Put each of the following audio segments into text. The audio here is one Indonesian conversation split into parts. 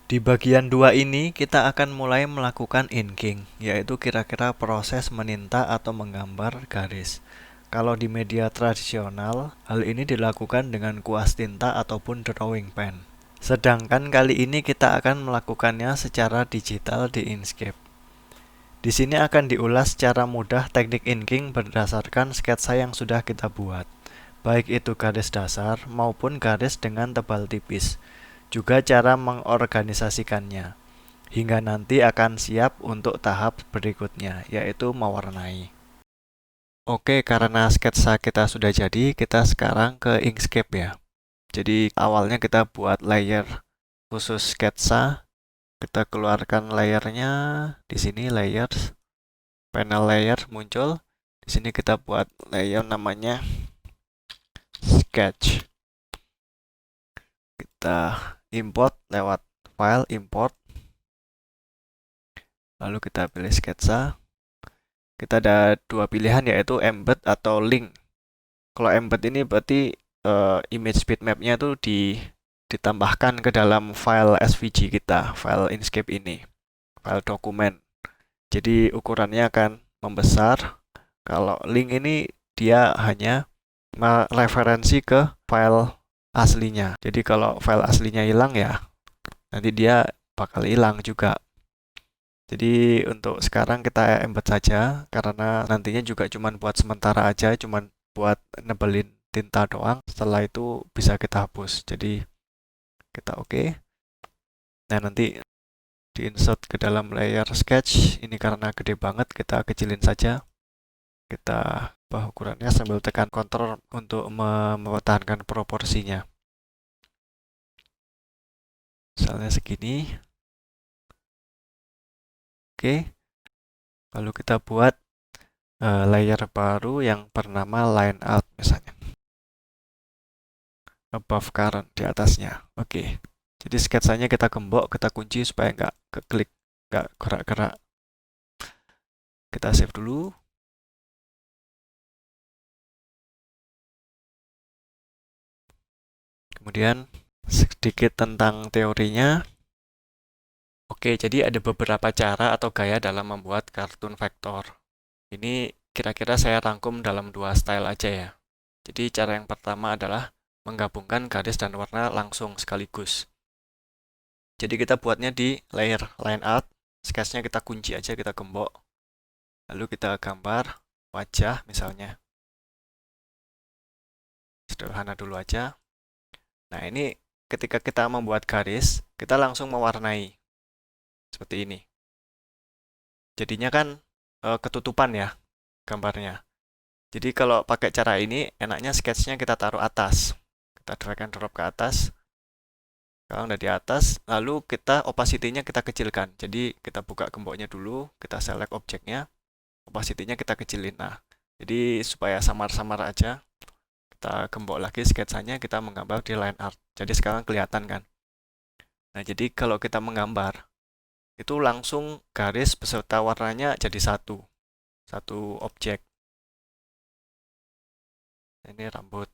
Di bagian 2 ini kita akan mulai melakukan inking, yaitu kira-kira proses meninta atau menggambar garis. Kalau di media tradisional, hal ini dilakukan dengan kuas tinta ataupun drawing pen. Sedangkan kali ini kita akan melakukannya secara digital di Inkscape. Di sini akan diulas secara mudah teknik inking berdasarkan sketsa yang sudah kita buat, baik itu garis dasar maupun garis dengan tebal tipis. Juga cara mengorganisasikannya, hingga nanti akan siap untuk tahap berikutnya, yaitu mewarnai. Oke, karena sketsa kita sudah jadi, kita sekarang ke Inkscape ya. Jadi awalnya kita buat layer khusus sketsa, kita keluarkan layernya, di sini layers, panel layer muncul. Di sini kita buat layer namanya sketch. Kita import lewat file import. Lalu kita pilih sketsa. Kita ada dua pilihan yaitu embed atau link. Kalau embed ini berarti image bitmapnya itu ditambahkan ke dalam file SVG kita, file Inkscape ini, file dokumen. Jadi ukurannya akan membesar. Kalau link ini dia hanya mereferensi ke file aslinya. Jadi kalau file aslinya hilang ya, nanti dia bakal hilang juga. Jadi untuk sekarang kita embed saja karena nantinya juga cuman buat sementara aja, cuman buat nebelin tinta doang. Setelah itu bisa kita hapus. Jadi kita oke. Nah, nanti diinsert ke dalam layer sketch. Ini karena gede banget, kita kecilin saja. Kita ubah ukurannya sambil tekan Ctrl untuk mempertahankan proporsinya. Misalnya segini. Oke. Lalu kita buat layer baru yang bernama line out misalnya. Above current di atasnya. Oke. Jadi sketsanya kita gembok, kita kunci supaya nggak keklik, nggak gerak-gerak. Kita save dulu. Kemudian sedikit tentang teorinya. Oke, jadi ada beberapa cara atau gaya dalam membuat kartun vektor. Ini kira-kira saya rangkum dalam dua style aja ya. Jadi cara yang pertama adalah menggabungkan garis dan warna langsung sekaligus. Jadi kita buatnya di layer line art, sketchnya kita kunci aja, kita gembok. Lalu kita gambar wajah misalnya. Sederhana dulu aja. Nah, ini ketika kita membuat garis, kita langsung mewarnai. Seperti ini. Jadinya kan ketutupan ya gambarnya. Jadi kalau pakai cara ini, enaknya sketchnya kita taruh atas. Kita drag and drop ke atas. Kalau udah di atas, lalu kita opacity-nya kita kecilkan. Jadi kita buka gemboknya dulu, kita select objeknya, opacity-nya kita kecilin. Nah, jadi supaya samar-samar aja, kita gembok lagi sketsanya, kita menggambar di line art. Jadi sekarang kelihatan kan. Nah, jadi kalau kita menggambar, itu langsung garis beserta warnanya jadi satu objek. Ini rambut.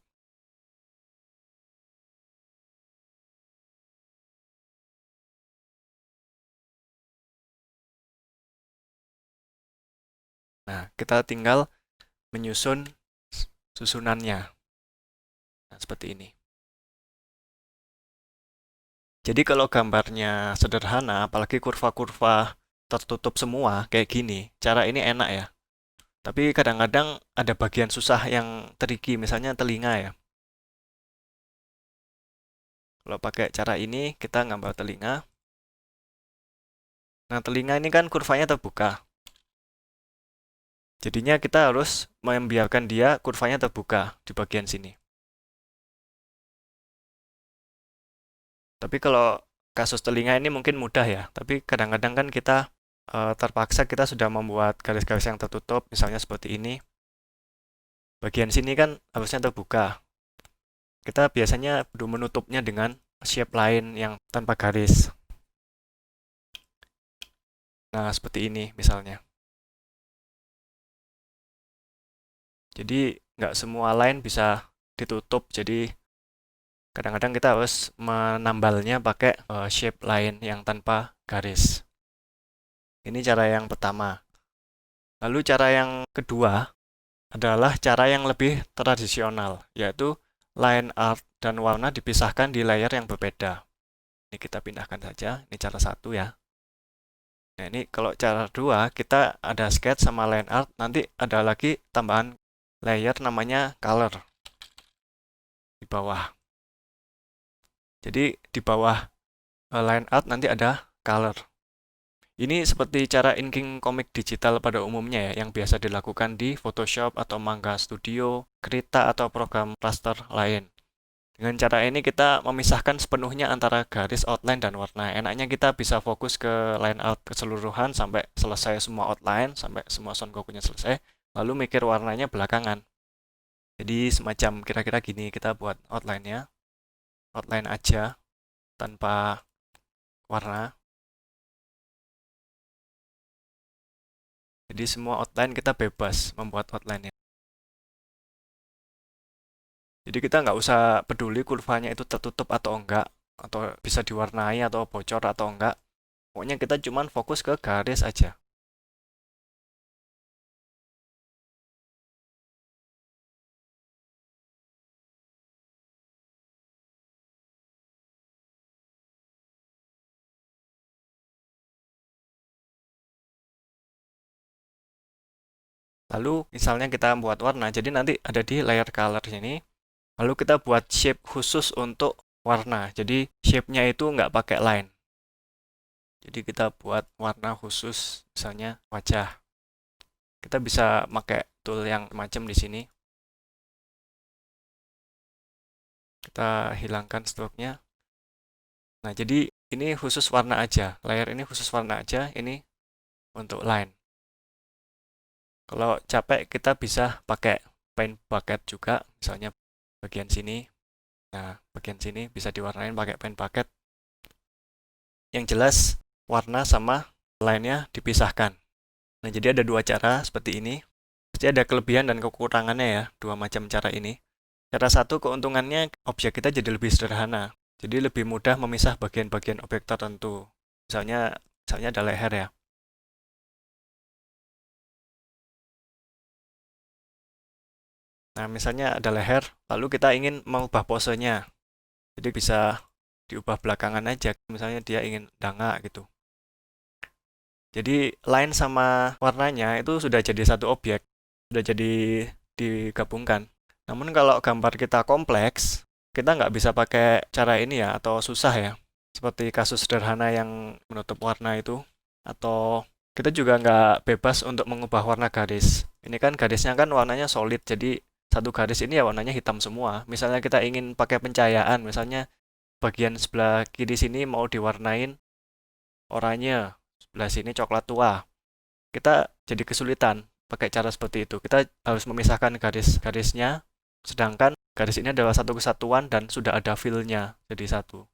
Nah, kita tinggal menyusun susunannya. Nah, seperti ini. Jadi kalau gambarnya sederhana, apalagi kurva-kurva tertutup semua kayak gini, cara ini enak ya. Tapi kadang-kadang ada bagian susah yang tricky, misalnya telinga ya. Kalau pakai cara ini, kita gambar telinga. Nah, telinga ini kan kurvanya terbuka. Jadinya kita harus membiarkan dia kurvanya terbuka di bagian sini. Tapi kalau kasus telinga ini mungkin mudah ya. Tapi kadang-kadang kan kita terpaksa kita sudah membuat garis-garis yang tertutup, misalnya seperti ini. Bagian sini kan harusnya terbuka. Kita biasanya menutupnya dengan shape lain yang tanpa garis. Nah, seperti ini misalnya. Jadi nggak semua line bisa ditutup, jadi Kadang-kadang kita harus menambalnya pakai shape line yang tanpa garis. Ini cara yang pertama. Lalu cara yang kedua adalah cara yang lebih tradisional, yaitu line art dan warna dipisahkan di layer yang berbeda. Ini kita pindahkan saja, ini cara satu ya. Nah ini kalau cara dua, kita ada sketch sama line art, nanti ada lagi tambahan layer namanya color di bawah. Jadi di bawah line art nanti ada color. Ini seperti cara inking komik digital pada umumnya ya, yang biasa dilakukan di Photoshop atau Manga Studio, Krita atau program raster lain. Dengan cara ini kita memisahkan sepenuhnya antara garis outline dan warna. Enaknya kita bisa fokus ke line art keseluruhan sampai selesai semua outline, sampai semua Son Goku-nya selesai, lalu mikir warnanya belakangan. Jadi semacam kira-kira gini kita buat outline-nya. Outline aja tanpa warna. Jadi semua outline kita bebas membuat outline-nya. Jadi kita nggak usah peduli kurvanya itu tertutup atau enggak, atau bisa diwarnai atau bocor atau enggak. Pokoknya kita cuman fokus ke garis aja. Lalu misalnya kita buat warna, jadi nanti ada di layer color sini. Lalu kita buat shape khusus untuk warna. Jadi shape-nya itu nggak pakai line. Jadi kita buat warna khusus, misalnya wajah. Kita bisa pakai tool yang macam di sini. Kita hilangkan stroke-nya. Nah, jadi ini khusus warna aja. Layer ini khusus warna aja, ini untuk line. Kalau capek kita bisa pakai paint bucket juga, misalnya bagian sini. Nah, bagian sini bisa diwarnain pakai paint bucket. Yang jelas warna sama line-nya dipisahkan. Nah, jadi ada dua cara seperti ini. Pasti ada kelebihan dan kekurangannya ya, dua macam cara ini. Cara satu, keuntungannya objek kita jadi lebih sederhana. Jadi lebih mudah memisah bagian-bagian objek tertentu. Misalnya ada leher ya. Nah, misalnya ada leher, lalu kita ingin mengubah posenya. Jadi bisa diubah belakangan aja. Misalnya dia ingin danga gitu. Jadi line sama warnanya itu sudah jadi satu objek, sudah jadi digabungkan. Namun kalau gambar kita kompleks, kita nggak bisa pakai cara ini ya, atau susah ya. Seperti kasus sederhana yang menutup warna itu, atau kita juga nggak bebas untuk mengubah warna garis. Ini kan garisnya kan warnanya solid, jadi satu garis ini ya warnanya hitam semua. Misalnya kita ingin pakai pencahayaan, misalnya bagian sebelah kiri sini mau diwarnain oranye, sebelah sini coklat tua. Kita jadi kesulitan pakai cara seperti itu. Kita harus memisahkan garis-garisnya, sedangkan garis ini adalah satu kesatuan dan sudah ada fill-nya jadi satu.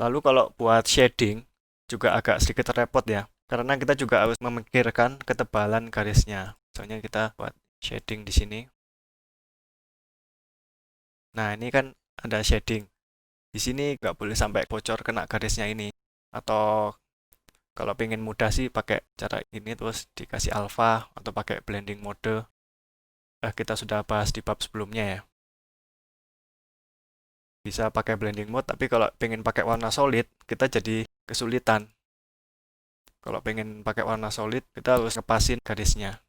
Lalu kalau buat shading juga agak sedikit repot ya, karena kita juga harus memikirkan ketebalan garisnya. Misalnya kita buat shading di sini. Nah, ini kan ada shading. Di sini nggak boleh sampai bocor kena garisnya ini. Atau kalau pengen mudah sih pakai cara ini terus dikasih alpha atau pakai blending mode. Kita sudah bahas di bab sebelumnya ya. Bisa pakai blending mode, tapi kalau pengen pakai warna solid, kita jadi kesulitan. Kalau pengen pakai warna solid, kita harus ngepasin garisnya.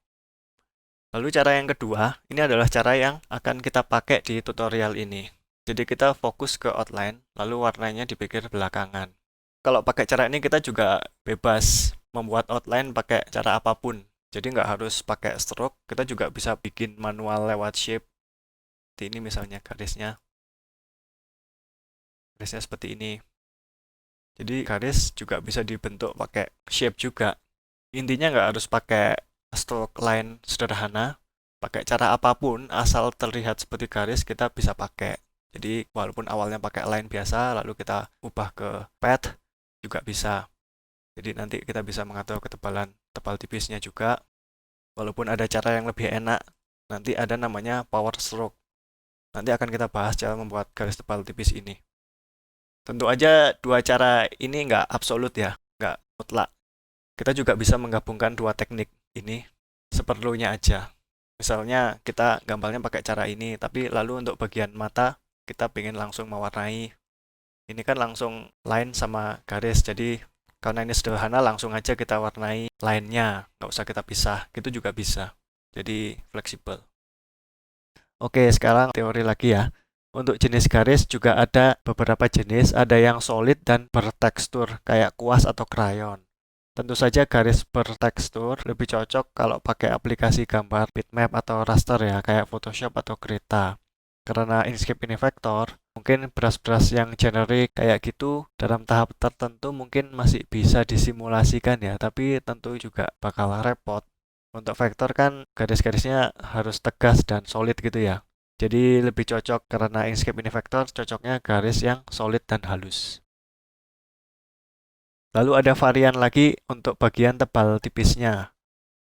Lalu cara yang kedua, ini adalah cara yang akan kita pakai di tutorial ini. Jadi kita fokus ke outline, lalu warnanya dipikir belakangan. Kalau pakai cara ini kita juga bebas membuat outline pakai cara apapun. Jadi nggak harus pakai stroke, kita juga bisa bikin manual lewat shape. Seperti ini misalnya garisnya seperti ini. Jadi garis juga bisa dibentuk pakai shape juga. Intinya nggak harus pakai stroke line sederhana, pakai cara apapun asal terlihat seperti garis kita bisa pakai. Jadi walaupun awalnya pakai line biasa lalu kita ubah ke pad juga bisa. Jadi nanti kita bisa mengatur ketebalan tebal tipisnya juga. Walaupun ada cara yang lebih enak, nanti ada namanya power stroke. Nanti akan kita bahas cara membuat garis tebal tipis ini. Tentu aja dua cara ini nggak absolut ya, nggak mutlak. Kita juga bisa menggabungkan dua teknik ini seperlunya aja. Misalnya kita gambarnya pakai cara ini, tapi lalu untuk bagian mata kita pengen langsung mewarnai. Ini kan langsung line sama garis, jadi karena ini sederhana langsung aja kita warnai line-nya, nggak usah kita pisah, gitu juga bisa. Jadi fleksibel. Oke, sekarang teori lagi ya. Untuk jenis garis juga ada beberapa jenis, ada yang solid dan bertekstur, kayak kuas atau krayon. Tentu saja garis bertekstur lebih cocok kalau pakai aplikasi gambar bitmap atau raster ya, kayak Photoshop atau Krita. Karena Inkscape ini vektor, mungkin brush-brush yang generik kayak gitu dalam tahap tertentu mungkin masih bisa disimulasikan ya, tapi tentu juga bakal repot. Untuk vektor kan garis-garisnya harus tegas dan solid gitu ya. Jadi lebih cocok karena Inkscape ini vektor, cocoknya garis yang solid dan halus. Lalu ada varian lagi untuk bagian tebal tipisnya.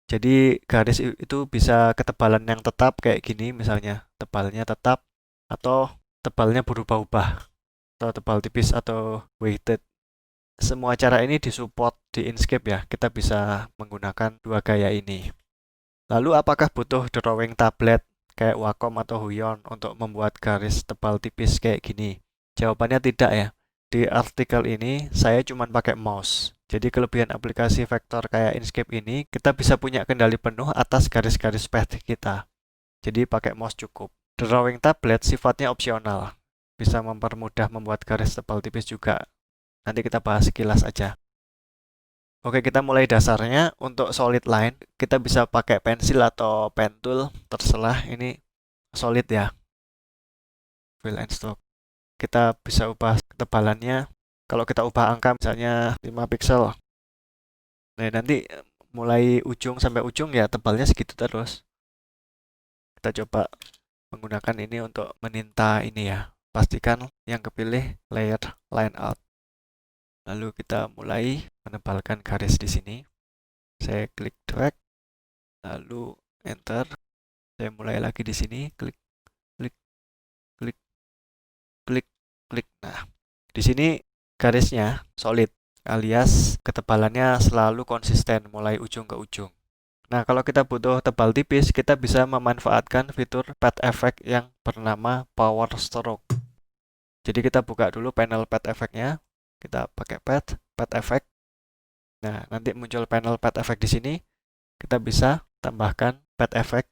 Jadi garis itu bisa ketebalan yang tetap kayak gini misalnya, tebalnya tetap atau tebalnya berubah-ubah, atau tebal tipis atau weighted. Semua cara ini disupport di Inkscape ya, kita bisa menggunakan dua gaya ini. Lalu apakah butuh drawing tablet kayak Wacom atau Huion untuk membuat garis tebal tipis kayak gini? Jawabannya tidak ya. Di artikel ini saya cuma pakai mouse. Jadi kelebihan aplikasi vektor kayak Inkscape ini, kita bisa punya kendali penuh atas garis-garis pet kita. Jadi pakai mouse cukup. Drawing tablet sifatnya opsional. Bisa mempermudah membuat garis tebal tipis juga. Nanti kita bahas sekilas aja. Oke, kita mulai dasarnya. Untuk solid line, kita bisa pakai pensil atau pen tool, terserah. Ini solid ya, fill and stroke. Kita bisa ubah ketebalannya. Kalau kita ubah angka misalnya 5 pixel. Nah, nanti mulai ujung sampai ujung ya tebalnya segitu terus. Kita coba menggunakan ini untuk meninta ini ya. Pastikan yang kepilih layer line out. Lalu kita mulai menebalkan garis di sini. Saya klik drag, lalu enter. Saya mulai lagi di sini, klik, klik, klik, klik, klik. Nah, di sini garisnya solid, alias ketebalannya selalu konsisten mulai ujung ke ujung. Nah, kalau kita butuh tebal tipis, kita bisa memanfaatkan fitur pad effect yang bernama Power Stroke. Jadi kita buka dulu panel pad effect-nya. Kita pakai pad effect. Nah, nanti muncul panel pad effect di sini. Kita bisa tambahkan pad effect.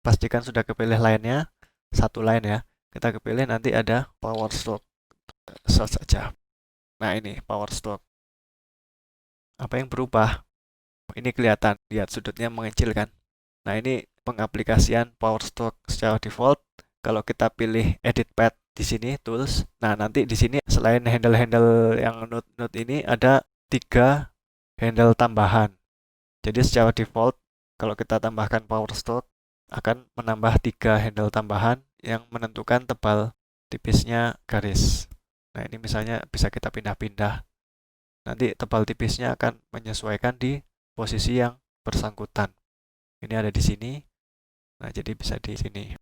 Pastikan sudah kepilih line-nya, satu line ya. Kita kepilih nanti ada Power Stroke. Search saja. Nah, ini Power Stroke. Apa yang berubah? Ini kelihatan, lihat sudutnya mengecil kan. Nah, ini pengaplikasian Power Stroke secara default. Kalau kita pilih Edit Pad di sini, Tools. Nah, nanti di sini selain handle-handle yang node-node ini, ada 3 handle tambahan. Jadi secara default, kalau kita tambahkan Power Stroke, akan menambah 3 handle tambahan yang menentukan tebal tipisnya garis. Nah, ini misalnya bisa kita pindah-pindah. Nanti tebal tipisnya akan menyesuaikan di posisi yang bersangkutan. Ini ada di sini. Nah, jadi bisa di sini.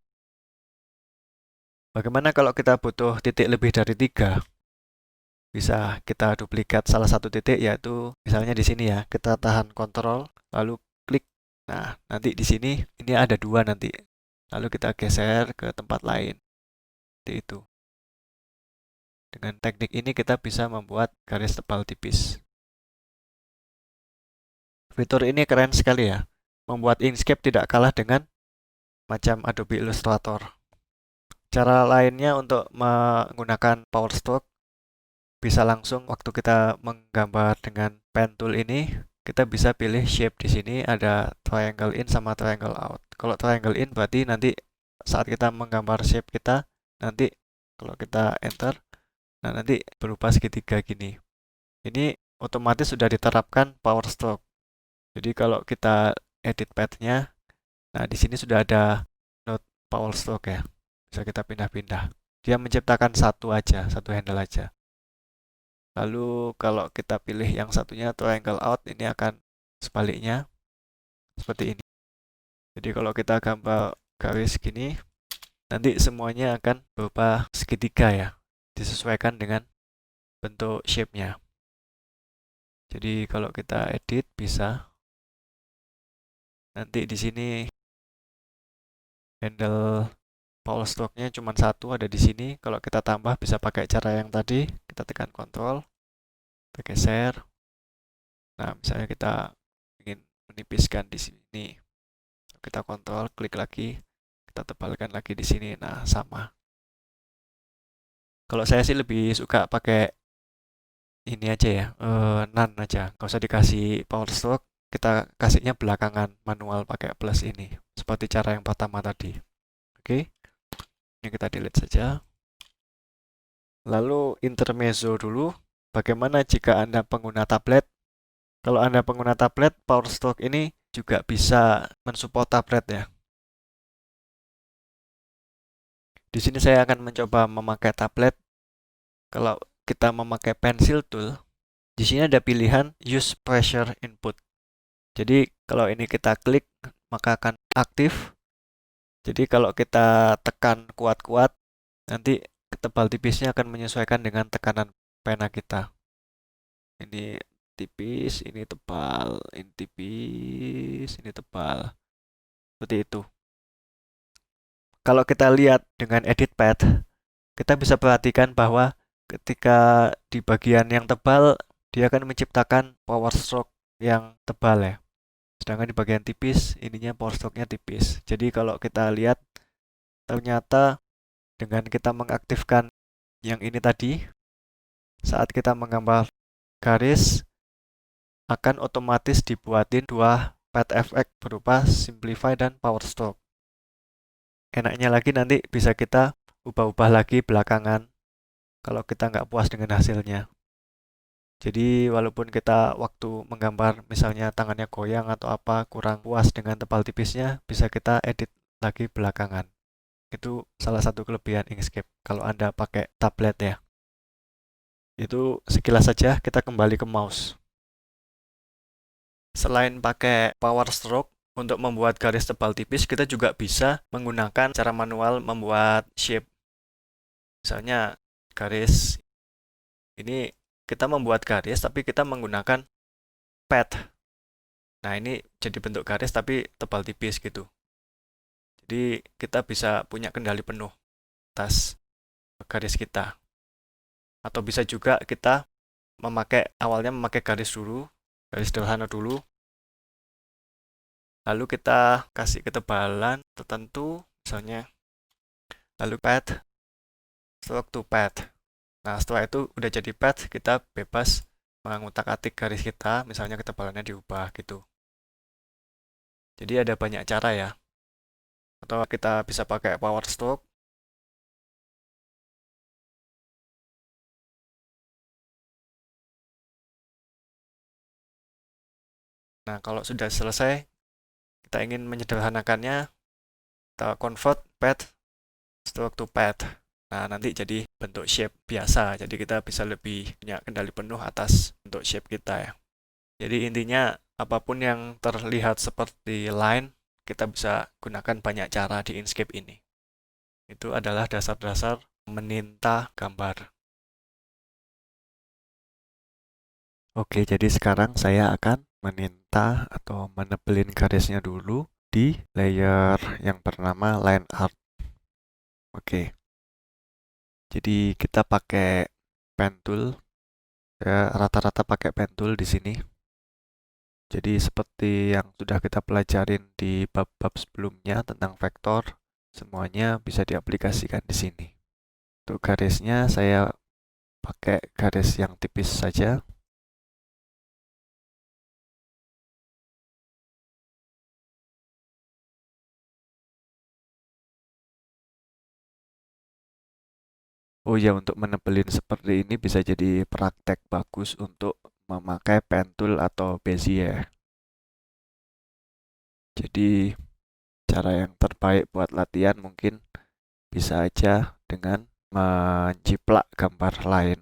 Bagaimana kalau kita butuh titik lebih dari 3? Bisa kita duplikat salah satu titik, yaitu misalnya di sini ya. Kita tahan kontrol, lalu klik. Nah, nanti di sini ini ada 2 nanti. Lalu kita geser ke tempat lain. Seperti itu. Dengan teknik ini kita bisa membuat garis tebal tipis. Fitur ini keren sekali ya. Membuat Inkscape tidak kalah dengan macam Adobe Illustrator. Cara lainnya untuk menggunakan Power Stroke, bisa langsung waktu kita menggambar dengan pen tool ini, kita bisa pilih shape di sini, ada triangle in sama triangle out. Kalau triangle in berarti nanti saat kita menggambar shape kita, nanti kalau kita enter, nah nanti berubah segitiga gini. Ini otomatis sudah diterapkan Power Stroke. Jadi kalau kita edit pad-nya, nah di sini sudah ada node Power Stroke ya. Bisa kita pindah-pindah. Dia menciptakan satu aja, satu handle aja. Lalu kalau kita pilih yang satunya triangle out, ini akan sebaliknya seperti ini. Jadi kalau kita gambar garis gini, nanti semuanya akan berupa segitiga ya, disesuaikan dengan bentuk shape-nya. Jadi kalau kita edit bisa, nanti di sini handle power stroke-nya cuma satu ada di sini. Kalau kita tambah bisa pakai cara yang tadi, kita tekan Ctrl, kita geser. Nah, misalnya kita ingin menipiskan di sini, kita Ctrl, klik lagi, kita tebalkan lagi di sini. Nah, sama. Kalau saya sih lebih suka pakai ini aja ya, none aja. Nggak usah dikasih power stroke, kita kasihnya belakangan manual pakai plus ini. Seperti cara yang pertama tadi. Oke, ini kita delete saja. Lalu intermezzo dulu. Bagaimana jika Anda pengguna tablet? Kalau Anda pengguna tablet, power stroke ini juga bisa mensupport tablet ya. Di sini saya akan mencoba memakai tablet. Kalau kita memakai pencil tool, di sini ada pilihan use pressure input. Jadi kalau ini kita klik, maka akan aktif. Jadi kalau kita tekan kuat-kuat, nanti tebal tipisnya akan menyesuaikan dengan tekanan pena kita. Ini tipis, ini tebal, ini tipis, ini tebal. Seperti itu. Kalau kita lihat dengan edit pad, kita bisa perhatikan bahwa ketika di bagian yang tebal, dia akan menciptakan power stroke yang tebal ya. Sedangkan di bagian tipis, ininya power stroke-nya tipis. Jadi kalau kita lihat, ternyata dengan kita mengaktifkan yang ini tadi, saat kita menggambar garis, akan otomatis dibuatin dua pad effect berupa simplify dan power stroke. Enaknya lagi nanti bisa kita ubah-ubah lagi belakangan kalau kita nggak puas dengan hasilnya. Jadi walaupun kita waktu menggambar misalnya tangannya goyang atau apa kurang puas dengan tebal tipisnya, bisa kita edit lagi belakangan. Itu salah satu kelebihan Inkscape kalau Anda pakai tablet ya. Itu sekilas saja, kita kembali ke mouse. Selain pakai power stroke untuk membuat garis tebal tipis, kita juga bisa menggunakan cara manual membuat shape. Misalnya garis ini kita membuat garis tapi kita menggunakan pad. Nah, ini jadi bentuk garis tapi tebal tipis gitu. Jadi kita bisa punya kendali penuh atas garis kita. Atau bisa juga kita awalnya memakai garis dulu, garis sederhana dulu. Lalu kita kasih ketebalan tertentu, misalnya lalu pad, stroke to pad. Nah, setelah itu udah jadi pad, kita bebas mengutak-atik garis kita, misalnya ketebalannya diubah gitu. Jadi ada banyak cara ya. Atau kita bisa pakai power stroke. Nah, kalau sudah selesai, kita ingin menyederhanakannya, kita convert pad stroke to pad. Nah, nanti jadi bentuk shape biasa. Jadi kita bisa lebih punya kendali penuh atas bentuk shape kita ya. Jadi intinya apapun yang terlihat seperti line, kita bisa gunakan banyak cara di Inkscape ini. Itu adalah dasar-dasar meninta gambar. Oke, jadi sekarang saya akan meninta atau menebelin garisnya dulu di layer yang bernama line art. Oke. Jadi kita pakai pen tool. Ya, rata-rata pakai pen tool di sini. Jadi seperti yang sudah kita pelajarin di bab-bab sebelumnya tentang vektor, semuanya bisa diaplikasikan di sini. Untuk garisnya saya pakai garis yang tipis saja. Oh ya, untuk menebelin seperti ini bisa jadi praktek bagus untuk memakai pen tool atau bezier. Jadi cara yang terbaik buat latihan mungkin bisa aja dengan menciplak gambar lain.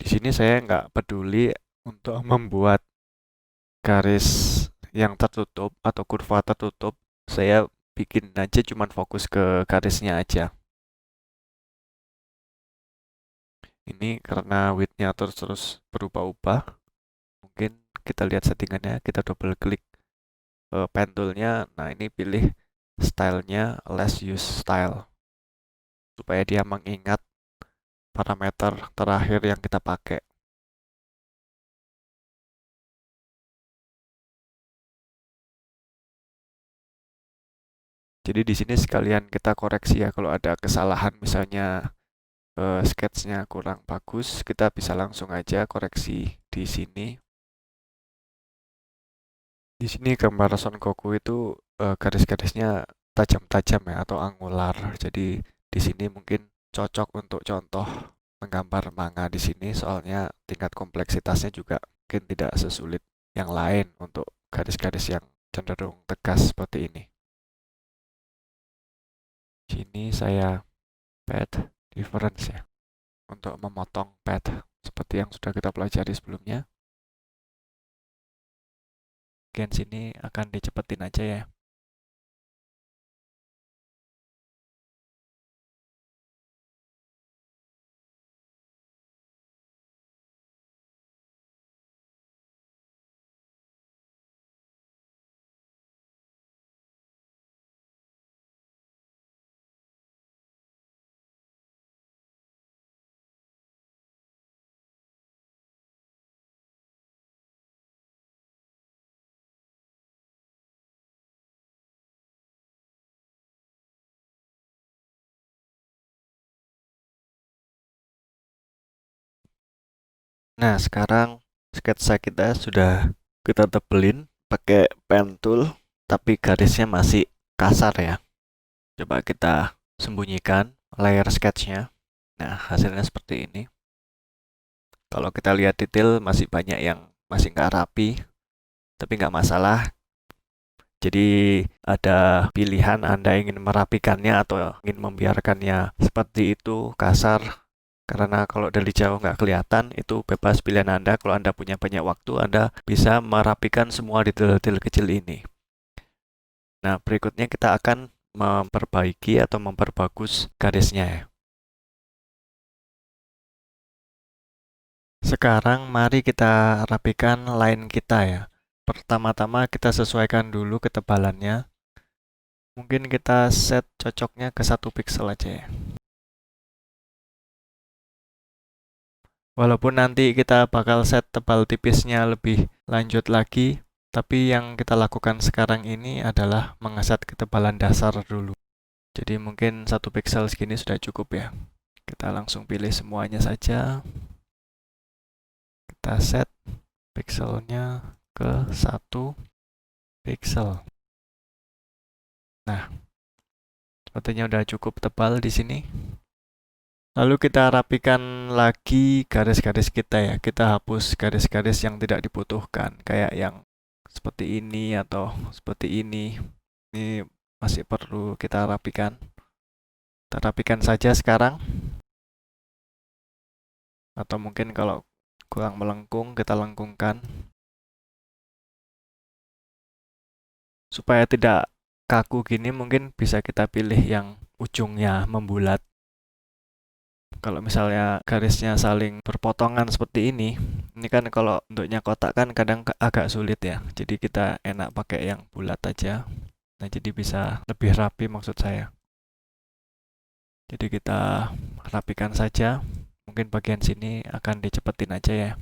Di sini saya nggak peduli untuk membuat garis yang tertutup atau kurva tertutup. Saya bikin aja cuman fokus ke garisnya aja. Ini karena width-nya terus berubah-ubah, mungkin kita lihat settingannya, kita double klik pen tool-nya. Nah, ini pilih stylenya less use style, supaya dia mengingat parameter terakhir yang kita pakai. Jadi di sini sekalian kita koreksi ya, kalau ada kesalahan misalnya sketsnya kurang bagus, kita bisa langsung aja koreksi di sini. Di sini gambar Son Goku itu garis-garisnya tajam-tajam ya atau angular. Jadi di sini mungkin cocok untuk contoh menggambar manga di sini, soalnya tingkat kompleksitasnya juga mungkin tidak sesulit yang lain untuk garis-garis yang cenderung tegas seperti ini. Sini saya pad difference ya, untuk memotong pad seperti yang sudah kita pelajari sebelumnya. Bagian sini akan dicepetin aja ya. Nah, sekarang sketsa kita sudah kita tebelin pakai pen tool, tapi garisnya masih kasar ya. Coba kita sembunyikan layer sketchnya. Nah, hasilnya seperti ini. Kalau kita lihat detail, masih banyak yang masih nggak rapi, tapi nggak masalah. Jadi ada pilihan Anda ingin merapikannya atau ingin membiarkannya seperti itu, kasar. Karena kalau dari jauh nggak kelihatan, itu bebas pilihan Anda. Kalau Anda punya banyak waktu, Anda bisa merapikan semua detail-detail kecil ini. Nah, berikutnya kita akan memperbaiki atau memperbagus garisnya ya. Sekarang mari kita rapikan line kita ya. Pertama-tama kita sesuaikan dulu ketebalannya. Mungkin kita set cocoknya ke 1 pixel aja ya. Walaupun nanti kita bakal set tebal tipisnya lebih lanjut lagi, tapi yang kita lakukan sekarang ini adalah mengeset ketebalan dasar dulu. Jadi mungkin 1 pixel segini sudah cukup ya. Kita langsung pilih semuanya saja. Kita set pixelnya ke 1 pixel. Nah, sepertinya udah cukup tebal di sini. Lalu kita rapikan lagi garis-garis kita ya. Kita hapus garis-garis yang tidak dibutuhkan, kayak yang seperti ini atau seperti ini. Ini masih perlu kita rapikan. Kita rapikan saja sekarang. Atau mungkin kalau kurang melengkung, kita lengkungkan. Supaya tidak kaku gini, mungkin bisa kita pilih yang ujungnya membulat. Kalau misalnya garisnya saling berpotongan seperti ini kan kalau bentuknya kotak kan kadang agak sulit ya. Jadi kita enak pakai yang bulat aja. Nah, jadi bisa lebih rapi maksud saya. Jadi kita rapikan saja. Mungkin bagian sini akan dicepetin aja ya.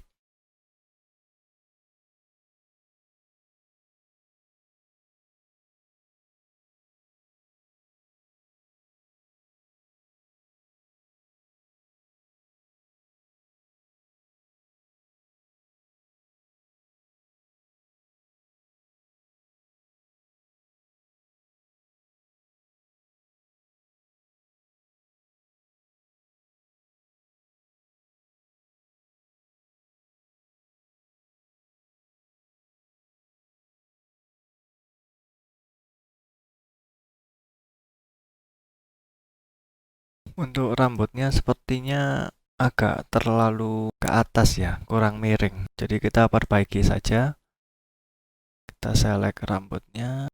Untuk rambutnya sepertinya agak terlalu ke atas ya, kurang miring. Jadi kita perbaiki saja. Kita select rambutnya.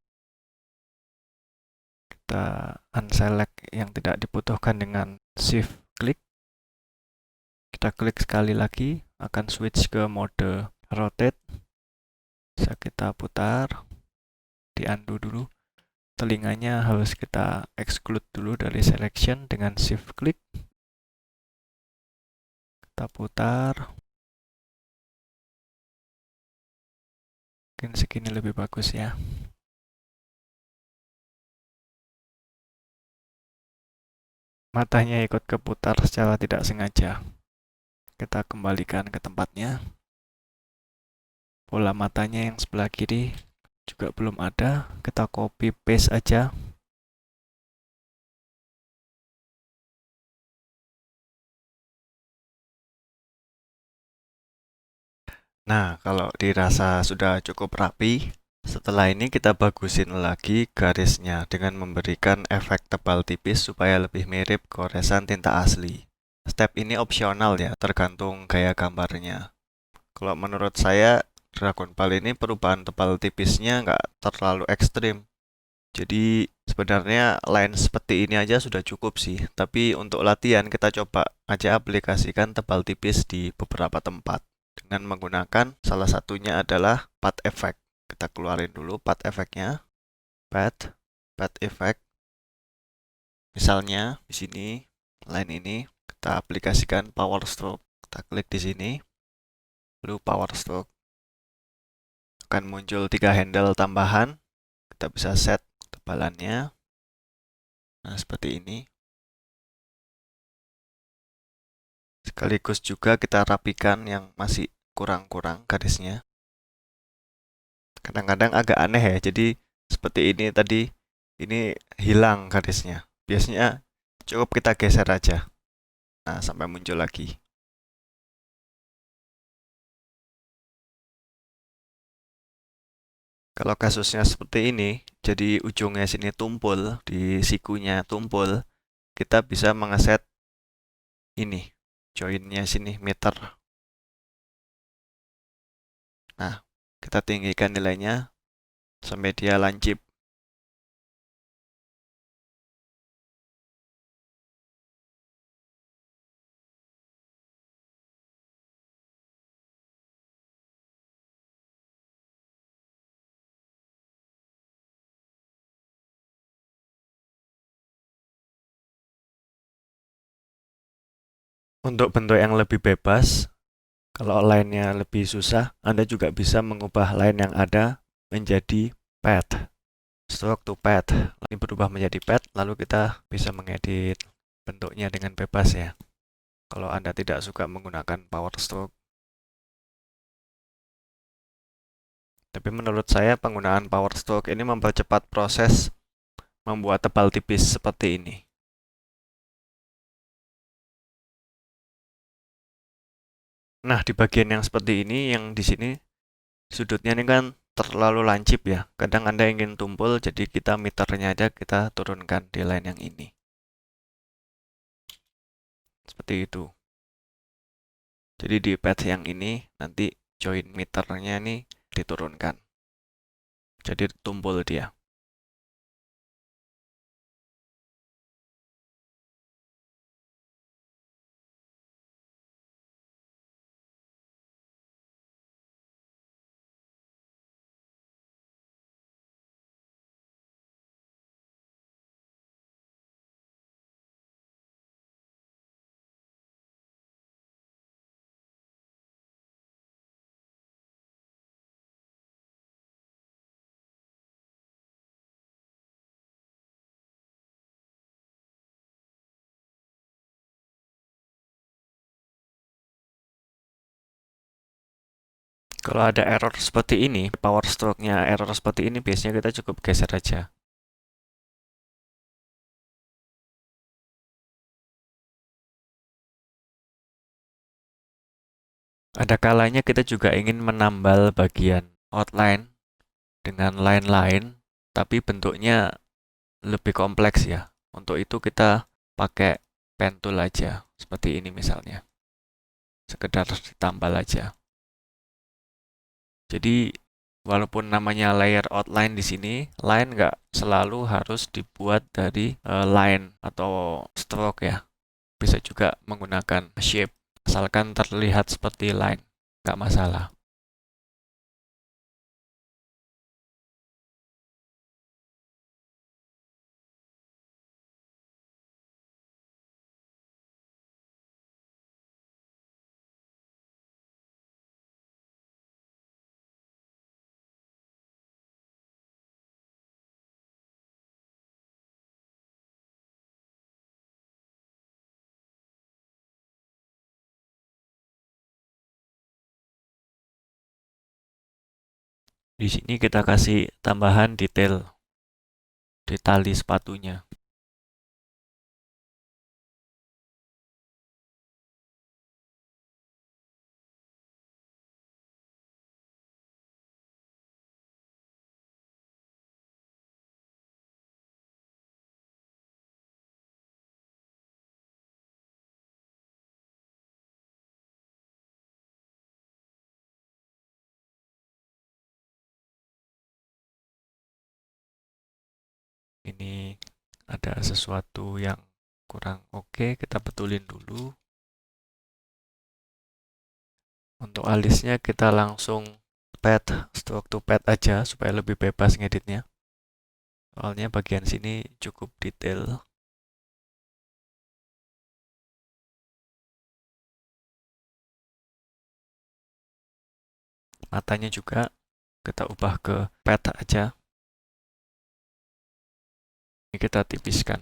Kita unselect yang tidak dibutuhkan dengan shift klik. Kita klik sekali lagi, akan switch ke mode rotate. Bisa kita putar, di undo dulu. Telinganya harus kita exclude dulu dari selection dengan shift klik. Kita putar. Mungkin segini lebih bagus ya. Matanya ikut keputar secara tidak sengaja. Kita kembalikan ke tempatnya. Pola matanya yang sebelah kiri juga belum ada. Kita copy paste aja. Nah, kalau dirasa sudah cukup rapi, setelah ini kita bagusin lagi garisnya dengan memberikan efek tebal tipis supaya lebih mirip goresan tinta asli. Step ini opsional ya, tergantung gaya gambarnya. Kalau menurut saya, Dragon Ball ini perubahan tebal tipisnya nggak terlalu ekstrim. Jadi sebenarnya line seperti ini aja sudah cukup sih. Tapi untuk latihan kita coba aja aplikasikan tebal tipis di beberapa tempat. Dengan menggunakan salah satunya adalah path effect. Kita keluarin dulu path effect-nya. Path effect. Misalnya di sini line ini kita aplikasikan power stroke. Kita klik di sini. Lalu power stroke. Akan muncul 3 handle tambahan. Kita bisa set tebalannya. Nah, seperti ini. Sekaligus juga kita rapikan yang masih kurang-kurang garisnya. Kadang-kadang agak aneh ya, jadi seperti ini tadi, ini hilang garisnya. Biasanya cukup kita geser aja. Nah, sampai muncul lagi. Kalau kasusnya seperti ini, jadi ujungnya sini tumpul, di sikunya tumpul, kita bisa mengeset ini, joinnya sini meter. Nah, kita tinggikan nilainya sampai dia lancip. Untuk bentuk yang lebih bebas, kalau line-nya lebih susah, Anda juga bisa mengubah line yang ada menjadi pad. Stroke to pad. Ini berubah menjadi pad, lalu kita bisa mengedit bentuknya dengan bebas ya. Kalau Anda tidak suka menggunakan power stroke. Tapi menurut saya penggunaan power stroke ini mempercepat proses membuat tebal tipis seperti ini. Nah, di bagian yang seperti ini, yang di sini sudutnya ini kan terlalu lancip ya. Kadang Anda ingin tumpul, jadi kita meternya aja kita turunkan di line yang ini. Seperti itu. Jadi di patch yang ini nanti join meternya ini diturunkan. Jadi tumpul dia. Kalau ada error seperti ini, power stroke-nya error seperti ini, biasanya kita cukup geser aja. Ada kalanya kita juga ingin menambal bagian outline dengan line lain, tapi bentuknya lebih kompleks ya. Untuk itu kita pakai pen tool aja, seperti ini misalnya. Sekedar ditambal aja. Jadi Walaupun namanya layer outline di sini, line nggak selalu harus dibuat dari line atau stroke ya. Bisa juga menggunakan shape, asalkan terlihat seperti line, nggak masalah. Di sini kita kasih tambahan detail di tali sepatunya. Ini ada sesuatu yang kurang oke, kita betulin dulu. Untuk alisnya kita langsung pad, stroke to pad aja supaya lebih bebas ngeditnya. Soalnya bagian sini cukup detail. Matanya juga kita ubah ke pad aja. Ini kita tipiskan.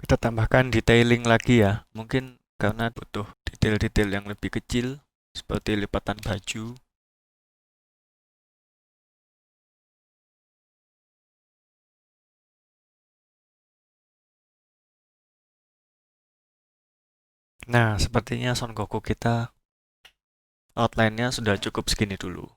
Kita tambahkan detailing lagi ya. Mungkin karena butuh detail-detail yang lebih kecil seperti lipatan baju. Nah, sepertinya Son Goku kita outline-nya sudah cukup segini dulu.